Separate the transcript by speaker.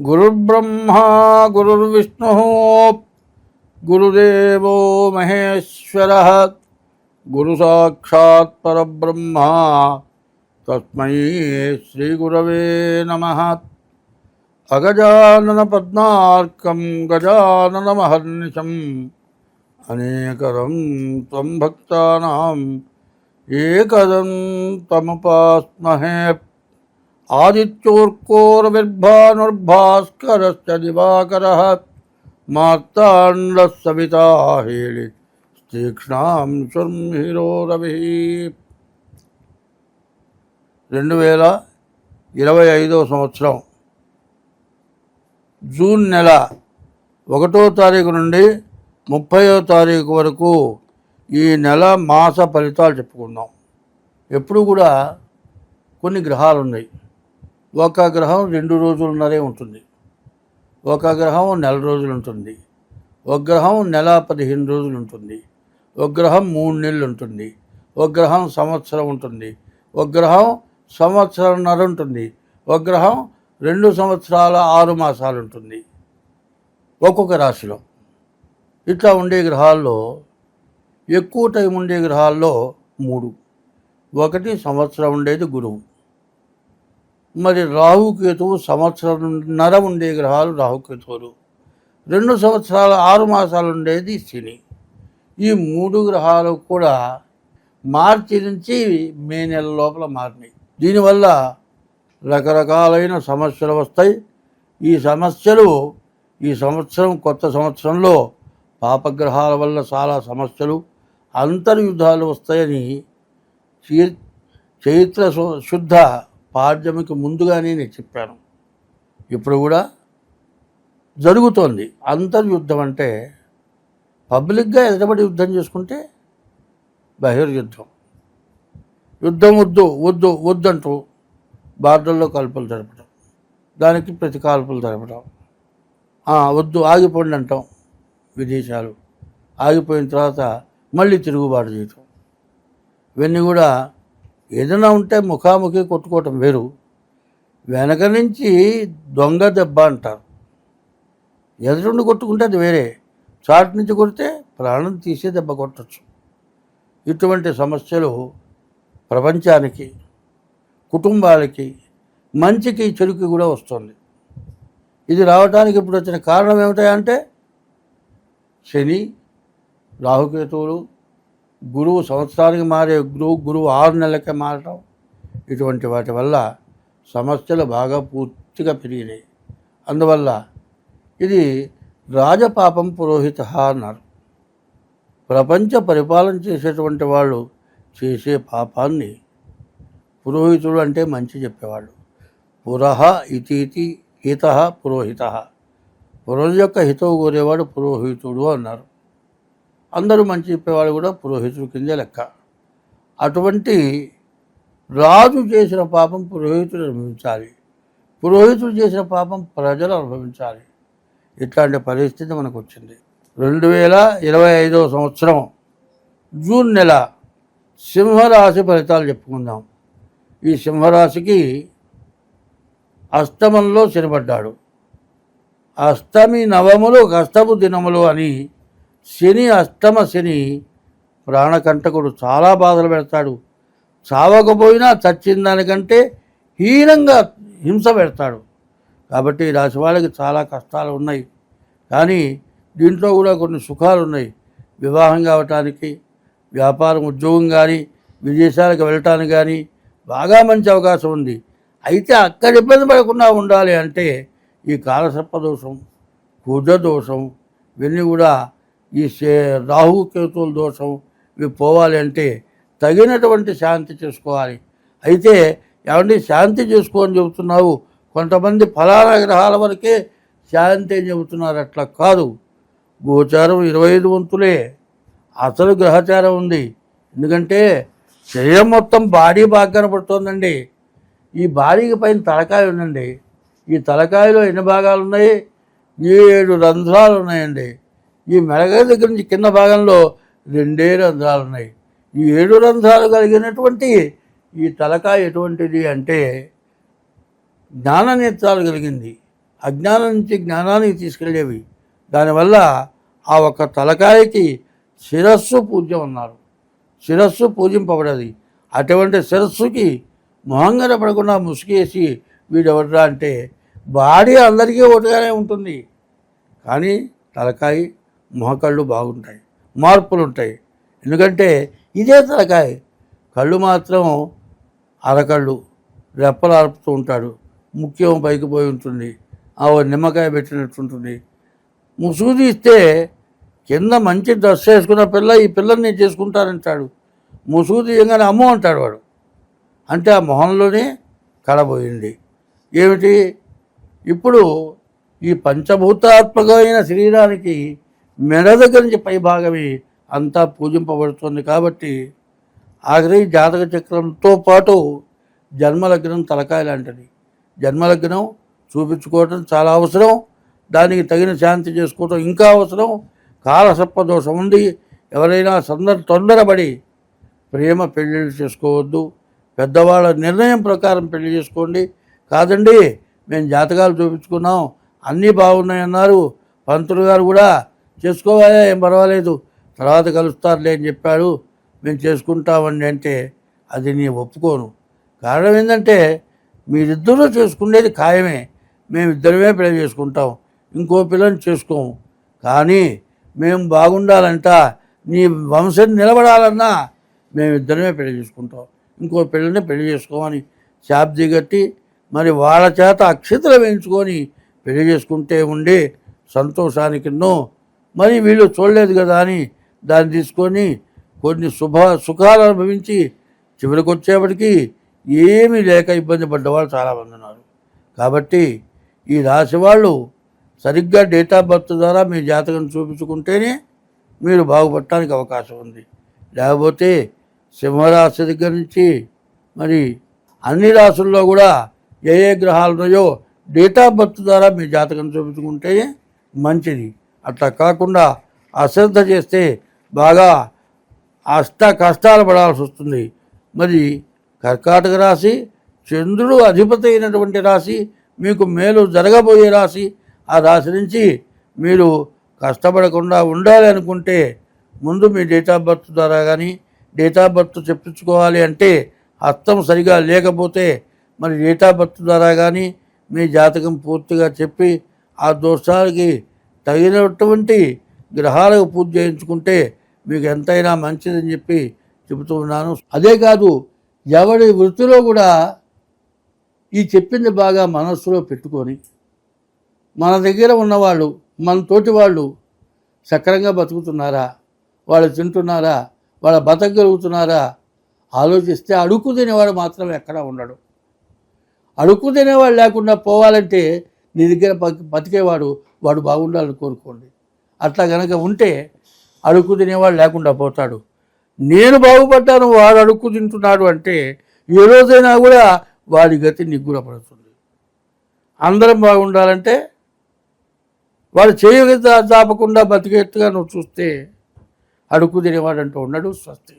Speaker 1: గురుర్బ్రహ్మా గురుర్విష్ణుః గురుదేవో మహేశ్వరః గురు సాక్షాత్ పరబ్రహ్మ తస్మై శ్రీ గురవే నమః. అగజానన పద్మార్కం గజానన మహర్నిశం అనేకదం త్వం భక్తానాం ఏకదంతముపాస్మహే. ఆదిత్యోర్కోరవిర్భానుర్భాస్కరశ్చ దివాకరః మార్తాండః సవితా హేళి తీక్ష్ణాం శుర్మిహిరో రవిః. 2025 సంవత్సరం జూన్ నెల 1వ తారీఖు నుండి 30వ తారీఖు వరకు ఈ నెల మాస ఫలితాలు చెప్పుకుందాం. ఎప్పుడు కూడా కొన్ని గ్రహాలు ఉన్నాయి. ఒక గ్రహం 2 రోజులున్నరే ఉంటుంది, ఒక గ్రహం నెల రోజులు ఉంటుంది, ఒక గ్రహం నెల 15 రోజులు ఉంటుంది, ఒక గ్రహం 3 నెలలు ఉంటుంది, ఒక గ్రహం సంవత్సరం ఉంటుంది, ఒక గ్రహం సంవత్సరంన్నర ఉంటుంది, ఒక గ్రహం 2 సంవత్సరాల 6 మాసాలు ఉంటుంది ఒక్కొక్క రాశిలో. ఇట్లా ఉండే గ్రహాల్లో ఎక్కువ టైం ఉండే గ్రహాల్లో 3. ఒకటి సంవత్సరం ఉండేది గురువు. మరి రాహుకేతువు సంవత్సరంన్నర ఉండే గ్రహాలు రాహుకేతువులు. 2 సంవత్సరాల 6 మాసాలు ఉండేది శని. ఈ 3 గ్రహాలు కూడా మార్చి నుంచి మే నెల లోపల మారినాయి. దీనివల్ల రకరకాలైన సమస్యలు వస్తాయి. ఈ సమస్యలు ఈ సంవత్సరం కొత్త సంవత్సరంలో పాపగ్రహాల వల్ల చాలా సమస్యలు, అంతర్యుద్ధాలు వస్తాయని చైత్ర శుద్ధ పాడ్యమికి ముందుగానే నేను చెప్పాను. ఇప్పుడు కూడా జరుగుతోంది. అంతర్యుద్ధం అంటే పబ్లిక్గా ఎదుటబడి యుద్ధం చేసుకుంటే బహిర్యుద్ధం. యుద్ధం వద్దు వద్దు వద్దంటూ బార్డర్లో కాల్పులు జరపడం, దానికి ప్రతి కాల్పులు జరపడం, వద్దు ఆగిపోండి అంటాం. విదేశాలు ఆగిపోయిన తర్వాత మళ్ళీ తిరుగుబాటు చేయటం, ఇవన్నీ కూడా ఏదైనా ఉంటే ముఖాముఖి కొట్టుకోవటం వేరు. వెనక నుంచి దొంగ దెబ్బ అంటారు. ఎదురుండి కొట్టుకుంటే అది వేరే, చాటు నుంచి కొడితే ప్రాణం తీసే దెబ్బ కొట్టచ్చు. ఇటువంటి సమస్యలు ప్రపంచానికి, కుటుంబాలకి, మంచికి చెడుకి కూడా వస్తుంది. ఇది రావడానికి ఇప్పుడు వచ్చిన కారణం ఏమిటంటే శని, రాహుకేతువులు, గురువు సంవత్సరానికి మారే గురువు 6 నెలలకే మారటం, ఇటువంటి వాటి వల్ల సమస్యలు బాగా పూర్తిగా పెరిగినాయి. అందువల్ల ఇది రాజపాపం పురోహిత అన్నారు. ప్రపంచ పరిపాలన చేసేటువంటి వాళ్ళు చేసే పాపాన్ని పురోహితుడు అంటే మంచి చెప్పేవాళ్ళు. పురః ఇతి హిత పురోహిత. పురుషుల యొక్క హితవు కోరేవాడు పురోహితుడు అన్నారు. అందరూ మంచి చెప్పేవాడు కూడా పురోహితుడి కిందే లెక్క. అటువంటి రాజు చేసిన పాపం పురోహితుడు అనుభవించాలి, పురోహితుడు చేసిన పాపం ప్రజలు అనుభవించాలి. ఇట్లాంటి పరిస్థితి మనకు వచ్చింది. 2025 సంవత్సరం జూన్ నెల సింహరాశి ఫలితాలు చెప్పుకుందాం. ఈ సింహరాశికి అష్టమంలో శనిపడ్డాడు. అష్టమి నవములు కష్టపు దినములు అని శని, అష్టమ శని ప్రాణకంటకుడు. చాలా బాధలు పెడతాడు. చావకపోయినా చచ్చిన దానికంటే హీనంగా హింస పెడతాడు. కాబట్టి ఈ రాశి వాళ్ళకి చాలా కష్టాలు ఉన్నాయి. కానీ దీంట్లో కూడా కొన్ని సుఖాలు ఉన్నాయి. వివాహం కావటానికి, వ్యాపారం, ఉద్యోగం కానీ, విదేశాలకు వెళ్ళటానికి కానీ బాగా మంచి అవకాశం ఉంది. అయితే అక్కడ ఇబ్బంది పడకుండా ఉండాలి అంటే ఈ కాలసర్పదోషం, కుజదోషం, ఇవన్నీ కూడా ఈ రాహుకేతువుల దోషం ఇవి పోవాలి అంటే తగినటువంటి శాంతి చేసుకోవాలి. అయితే ఏమంటే శాంతి చేసుకోని చెబుతున్నావు, కొంతమంది ఫలానా గ్రహాల వరకే శాంతి అని చెబుతున్నారు. అట్లా కాదు. గోచారం 25 వంతులే, అసలు గ్రహచారం ఉంది. ఎందుకంటే శరీరం మొత్తం బాడీ బాగా కనపడుతోందండి. ఈ బాడీకి పైన తలకాయ ఉందండి. ఈ తలకాయలో ఎన్ని భాగాలు ఉన్నాయి? 7 రంధ్రాలు ఉన్నాయండి. ఈ మెడగ దగ్గర నుంచి కింద భాగంలో 2 రంధ్రాలు ఉన్నాయి. ఈ 7 రంధ్రాలు కలిగినటువంటి ఈ తలకాయ ఎటువంటిది అంటే జ్ఞాన నేత్రాలు కలిగింది. అజ్ఞానం నుంచి జ్ఞానానికి తీసుకెళ్ళేవి. దానివల్ల ఆ ఒక్క తలకాయకి శిరస్సు పూజ్యం అన్నారు. శిరస్సు పూజింపబడది. అటువంటి శిరస్సుకి మొహంగన పడకుండా ముసుగేసి వీడెవడరా అంటే బాడీ అందరికీ ఒకటిగానే ఉంటుంది, కానీ తలకాయ మొహకళ్ళు బాగుంటాయి, మార్పులు ఉంటాయి. ఎందుకంటే ఇదే తలకాయ, కళ్ళు మాత్రం అరకళ్ళు, రెప్పలు అరుపుతూ ఉంటాడు, ముఖ్యం పైకి పోయి ఉంటుంది, ఆ నిమ్మకాయ పెట్టినట్టుంటుంది. ముసుగు తీస్తే కింద మంచి డ్రెస్ వేసుకున్న పిల్ల ఈ పిల్లని నేను చేసుకుంటానంటాడు. ముసుగు తీయగానే అమ్మో అంటాడు వాడు. అంటే ఆ మొహంలోనే కళబోయింది. ఏమిటి? ఇప్పుడు ఈ పంచభూతాత్మకమైన శరీరానికి మెడ దగ్గర నుంచి పై భాగమే అంతా పూజింపబడుతుంది. కాబట్టి ఆఖరి జాతక చక్రంతో పాటు జన్మలగ్నం తలకాయ లాంటిది. జన్మలగ్నం చూపించుకోవటం చాలా అవసరం, దానికి తగిన శాంతి చేసుకోవటం ఇంకా అవసరం. కాలసర్పదోషం ఉంది. ఎవరైనా తొందరపడి ప్రేమ పెళ్ళిళ్ళు చేసుకోవద్దు. పెద్దవాళ్ళ నిర్ణయం ప్రకారం పెళ్లి చేసుకోండి. కాదండి మేము జాతకాలు చూపించుకున్నాం, అన్నీ బాగున్నాయన్నారు, పంతులు గారు కూడా చేసుకోవాలా, ఏం పర్వాలేదు, తర్వాత కలుస్తారులే అని చెప్పాడు, మేము చేసుకుంటామండి అంటే అది నేను ఒప్పుకోను. కారణం ఏంటంటే మీరిద్దరూ చేసుకునేది ఖాయమే, మేమిద్దరమే పెళ్లి చేసుకుంటాం, ఇంకో పిల్లని చేసుకోము. కానీ మేము బాగుండాలంట, నీ వంశం నిలబడాలన్నా మేమిద్దరమే పెళ్లి చేసుకుంటాం, ఇంకో పిల్లని పెళ్లి చేసుకోమని శాబ్ది కట్టి మరి వాళ్ళ చేత అక్షతలు వేయించుకొని పెళ్లి చేసుకుంటే ఉండే సంతోషానికిన్నో మరి వీళ్ళు చూడలేదు కదా అని దాన్ని తీసుకొని కొన్ని సుఖాలు అనుభవించి చివరికి వచ్చేప్పటికీ ఏమీ లేక ఇబ్బంది పడ్డవాళ్ళు చాలామంది ఉన్నారు. కాబట్టి ఈ రాశి వాళ్ళు సరిగ్గా డేట్ ఆఫ్ బర్త్ ద్వారా మీ జాతకం చూపించుకుంటేనే మీరు బాగుపడటానికి అవకాశం ఉంది. లేకపోతే సింహరాశి దగ్గర నుంచి మరి అన్ని రాశుల్లో కూడా ఏ ఏ గ్రహాలు ఉన్నాయో డేట్ ఆఫ్ బర్త్ ద్వారా మీ జాతకం చూపించుకుంటే మంచిది. అట్లా కాకుండా అశ్రద్ధ చేస్తే బాగా కష్టాలు పడాల్సి వస్తుంది. మరి కర్కాటక రాశి చంద్రుడు అధిపతి అయినటువంటి రాశి, మీకు మేలు జరగబోయే రాశి. ఆ రాశి నుంచి మీరు కష్టపడకుండా ఉండాలి అనుకుంటే ముందు మీ డేట్ ఆఫ్ బర్త్ ద్వారా కానీ డేట్ ఆఫ్ బర్త్ చెప్పించుకోవాలి అంటే హస్తం సరిగా లేకపోతే మరి డేట్ ఆఫ్ బర్త్ ద్వారా కానీ మీ జాతకం పూర్తిగా చెప్పి ఆ దోషాలకి తగినటువంటి గ్రహాలకు పూజ చేయించుకుంటే మీకు ఎంతైనా మంచిదని చెప్పి చెబుతూ ఉన్నాను. అదే కాదు, ఎవరి వృత్తిలో కూడా ఈ చెప్పింది బాగా మనస్సులో పెట్టుకొని మన దగ్గర ఉన్నవాళ్ళు, మన తోటి వాళ్ళు సక్రంగా బతుకుతున్నారా, వాళ్ళు తింటున్నారా, వాళ్ళ బతకగలుగుతున్నారా ఆలోచిస్తే అడుక్కు తినేవాడు మాత్రం ఎక్కడా ఉండడు. అడుక్కు తినేవాడు లేకుండా పోవాలంటే నీ దగ్గర బతికేవాడు వాడు బాగుండాలని కోరుకోండి. అట్లా కనుక ఉంటే అడుక్కు తినేవాడు లేకుండా పోతాడు. నేను బాగుపడ్డాను, వాడు అడుక్కు తింటున్నాడు అంటే ఏ రోజైనా కూడా వాడి గతి నిగ్గురపడుతుంది. అందరం బాగుండాలంటే వాడు చేయగ దాపకుండా బతికేట్టుగా నువ్వు చూస్తే అడుక్కు తినేవాడు అంటూ ఉన్నాడు. స్వస్తి.